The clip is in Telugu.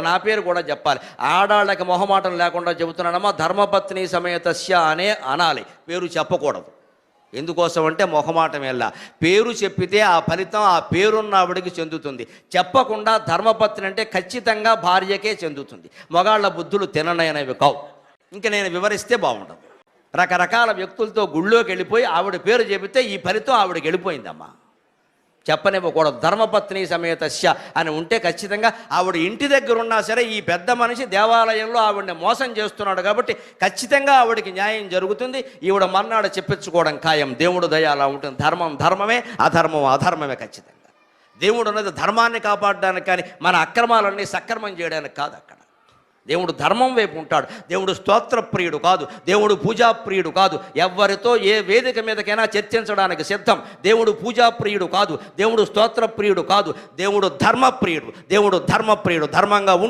నా పేరు కూడా చెప్పాలి. ఆడాళ్ళకి మొహమాటం లేకుండా చెబుతున్నానమ్మా, ధర్మపత్ని సమేతస్య అనే అనాలి, పేరు చెప్పకూడదు. ఎందుకోసం అంటే మొహమాటం వెళ్ళా. పేరు చెప్పితే ఆ ఫలితం ఆ పేరున్న ఆవిడికి చెందుతుంది. చెప్పకుండా ధర్మపత్ని అంటే ఖచ్చితంగా భార్యకే చెందుతుంది. మగాళ్ళ బుద్ధులు తిననైనవి కావు. ఇంక నేను వివరిస్తే బాగుండదు. రకరకాల వ్యక్తులతో గుళ్ళోకి వెళ్ళిపోయి ఆవిడ పేరు చెబితే ఈ ఫలితం ఆవిడకి వెళ్ళిపోయిందమ్మా. చెప్పనివ్వకూడదు. ధర్మపత్ని సమేతస్య అని ఉంటే ఖచ్చితంగా ఆవిడ ఇంటి దగ్గర ఉన్నా సరే ఈ పెద్ద మనిషి దేవాలయంలో ఆవిడని మోసం చేస్తున్నాడు కాబట్టి ఖచ్చితంగా ఆవిడకి న్యాయం జరుగుతుంది. ఈవిడ మర్నాడు చెప్పించుకోవడం ఖాయం. దేవుడు దయ అలా ఉంటుంది. ధర్మం ధర్మమే, అధర్మం అధర్మమే. ఖచ్చితంగా దేవుడు అన్నది ధర్మాన్ని కాపాడడానికి కానీ మన అక్రమాలన్నీ సక్రమం చేయడానికి కాదు. అక్కడ దేవుడు ధర్మం వైపు ఉంటాడు. దేవుడు స్తోత్రప్రియుడు కాదు, దేవుడు పూజాప్రియుడు కాదు. ఎవరితో ఏ వేదిక మీదకైనా చర్చించడానికి సిద్ధం. దేవుడు పూజాప్రియుడు కాదు, దేవుడు స్తోత్రప్రియుడు కాదు, దేవుడు ధర్మప్రియుడు. దేవుడు ధర్మప్రియుడు. ధర్మంగా